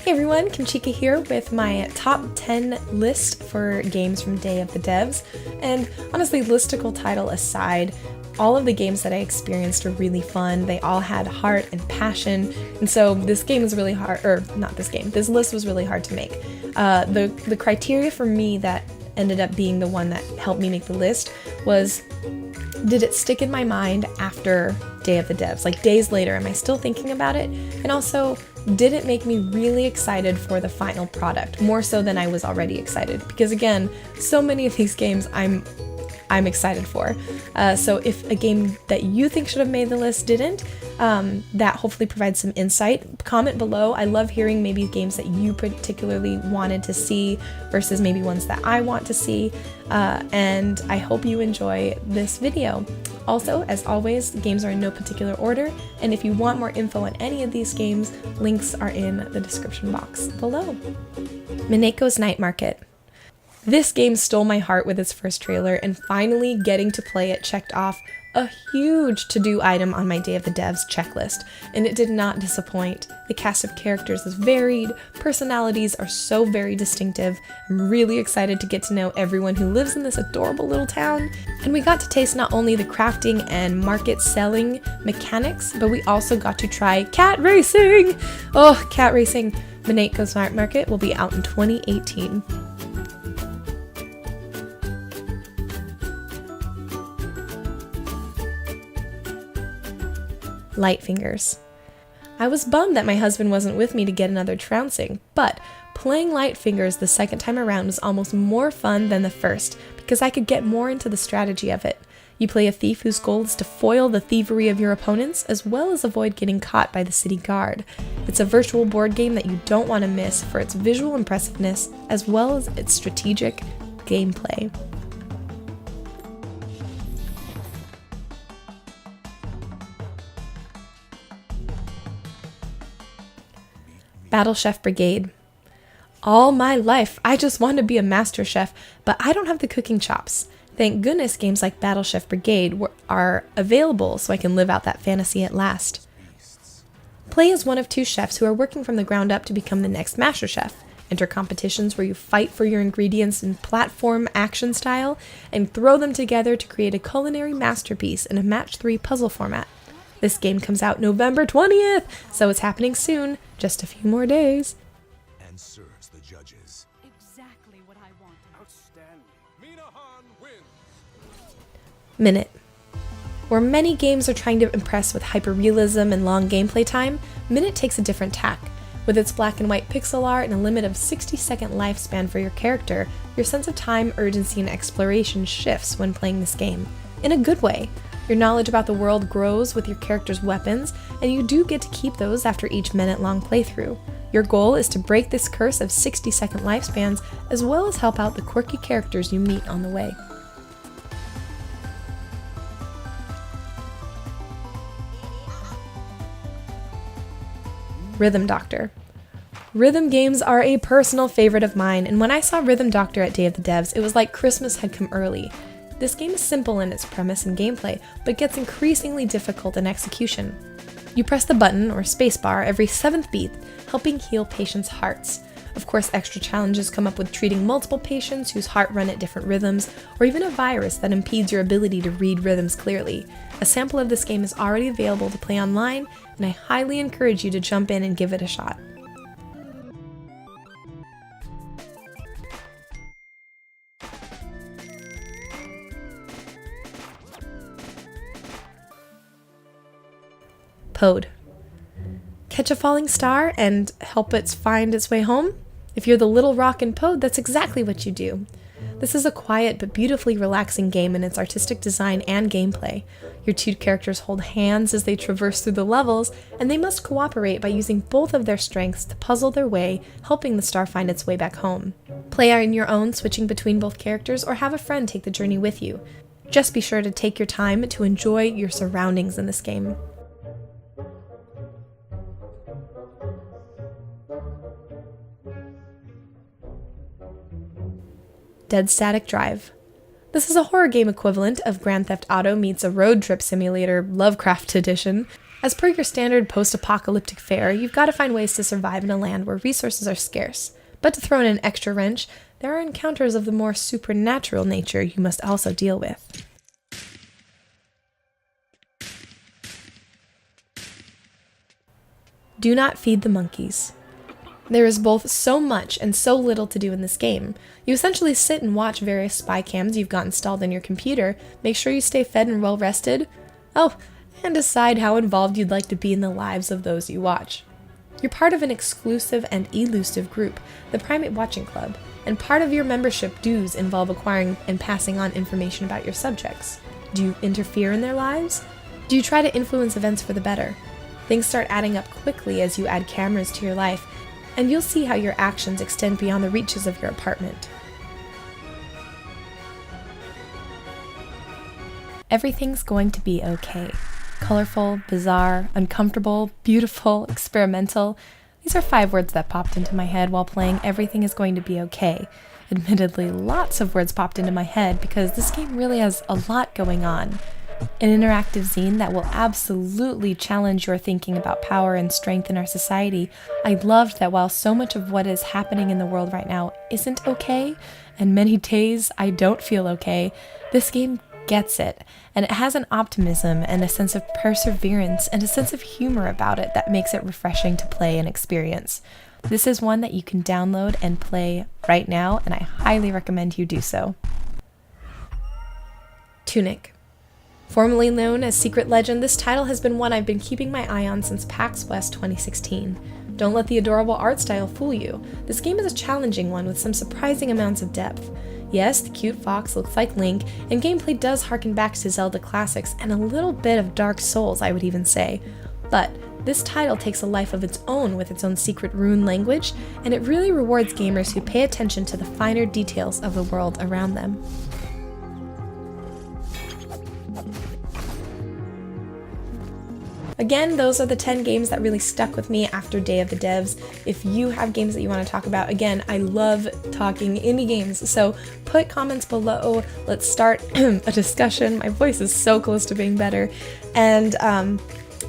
Hey everyone, Kimchica here with my top 10 list for games from Day of the Devs. And honestly, listicle title aside, all of the games that I experienced were really fun. They all had heart and passion. And so this game is really hard, or not this game, this list was really hard to make. The criteria for me that ended up being the one that helped me make the list was, did it stick in my mind after Day of the Devs? Like days later, am I still thinking about it? And also, did it make me really excited for the final product, more so than I was already excited? Because again, so many of these games I'm excited for. So if a game that you think should have made the list didn't, that hopefully provides some insight. Comment below. I love hearing maybe games that you particularly wanted to see versus maybe ones that I want to see. And I hope you enjoy this video. Also, as always, games are in no particular order, and if you want more info on any of these games, links are in the description box below. Mineko's Night Market. This game stole my heart with its first trailer, and finally getting to play it checked off a huge to-do item on my Day of the Devs checklist, and it did not disappoint. The cast of characters is varied, personalities are so very distinctive. I'm really excited to get to know everyone who lives in this adorable little town, and we got to taste not only the crafting and market selling mechanics, but we also got to try cat racing! Oh, cat racing! Mineko's Night Market will be out in 2018. Lightfingers. I was bummed that my husband wasn't with me to get another trouncing, but playing Lightfingers the second time around was almost more fun than the first because I could get more into the strategy of it. You play a thief whose goal is to foil the thievery of your opponents as well as avoid getting caught by the city guard. It's a virtual board game that you don't want to miss for its visual impressiveness as well as its strategic gameplay. Battlechef Brigade. All my life, I just want to be a master chef, but I don't have the cooking chops. Thank goodness games like Battlechef Brigade are available so I can live out that fantasy at last. Play as one of two chefs who are working from the ground up to become the next master chef. Enter competitions where you fight for your ingredients in platform action style and throw them together to create a culinary masterpiece in a match 3 puzzle format. This game comes out November 20th, so it's happening soon, just a few more days. And serves the judges. Exactly what I wanted. Outstanding. Wins. Minit. Where many games are trying to impress with hyperrealism and long gameplay time, Minit takes a different tack. With its black and white pixel art and a limit of 60-second lifespan for your character, your sense of time, urgency, and exploration shifts when playing this game. In a good way. Your knowledge about the world grows with your character's weapons, and you do get to keep those after each minute-long playthrough. Your goal is to break this curse of 60-second lifespans, as well as help out the quirky characters you meet on the way. Rhythm Doctor. Rhythm games are a personal favorite of mine, and when I saw Rhythm Doctor at Day of the Devs, it was like Christmas had come early. This game is simple in its premise and gameplay, but gets increasingly difficult in execution. You press the button, or spacebar, every 7th beat, helping heal patients' hearts. Of course, extra challenges come up with treating multiple patients whose heart run at different rhythms, or even a virus that impedes your ability to read rhythms clearly. A sample of this game is already available to play online, and I highly encourage you to jump in and give it a shot. Pode. Catch a falling star and help it find its way home? If you're the little rock in Pode, that's exactly what you do. This is a quiet but beautifully relaxing game in its artistic design and gameplay. Your two characters hold hands as they traverse through the levels, and they must cooperate by using both of their strengths to puzzle their way, helping the star find its way back home. Play on your own, switching between both characters, or have a friend take the journey with you. Just be sure to take your time to enjoy your surroundings in this game. Dead Static Drive. This is a horror game equivalent of Grand Theft Auto meets a road trip simulator Lovecraft edition. As per your standard post-apocalyptic fare, you've got to find ways to survive in a land where resources are scarce. But to throw in an extra wrench, there are encounters of the more supernatural nature you must also deal with. Do not feed the monkeys. There is both so much and so little to do in this game. You essentially sit and watch various spy cams you've got installed on your computer, make sure you stay fed and well rested, and decide how involved you'd like to be in the lives of those you watch. You're part of an exclusive and elusive group, the Primate Watching Club, and part of your membership dues involve acquiring and passing on information about your subjects. Do you interfere in their lives? Do you try to influence events for the better? Things start adding up quickly as you add cameras to your life, and you'll see how your actions extend beyond the reaches of your apartment. Everything's going to be okay. Colorful, bizarre, uncomfortable, beautiful, experimental. These are 5 words that popped into my head while playing Everything is Going to Be Okay. Admittedly, lots of words popped into my head because this game really has a lot going on. An interactive zine that will absolutely challenge your thinking about power and strength in our society. I loved that while so much of what is happening in the world right now isn't okay, and many days I don't feel okay, this game gets it, and it has an optimism and a sense of perseverance and a sense of humor about it that makes it refreshing to play and experience. This is one that you can download and play right now, and I highly recommend you do so. Tunic. Formerly known as Secret Legend, this title has been one I've been keeping my eye on since PAX West 2016. Don't let the adorable art style fool you. This game is a challenging one with some surprising amounts of depth. Yes, the cute fox looks like Link, and gameplay does harken back to Zelda classics and a little bit of Dark Souls, I would even say. But this title takes a life of its own with its own secret rune language, and it really rewards gamers who pay attention to the finer details of the world around them. Again, those are the 10 games that really stuck with me after Day of the Devs. If you have games that you want to talk about, again, I love talking indie games, so put comments below. Let's start a discussion. My voice is so close to being better. And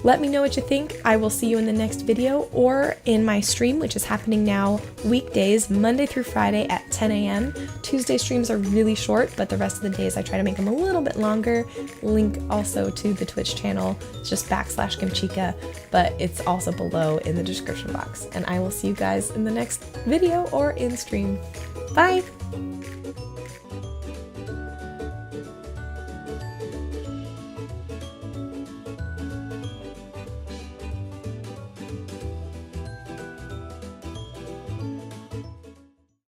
let me know what you think. I will see you in the next video or in my stream, which is happening now weekdays, Monday through Friday at 10 a.m. Tuesday streams are really short, but the rest of the days I try to make them a little bit longer. Link also to the Twitch channel. It's just /Kimchica, but it's also below in the description box. And I will see you guys in the next video or in stream. Bye!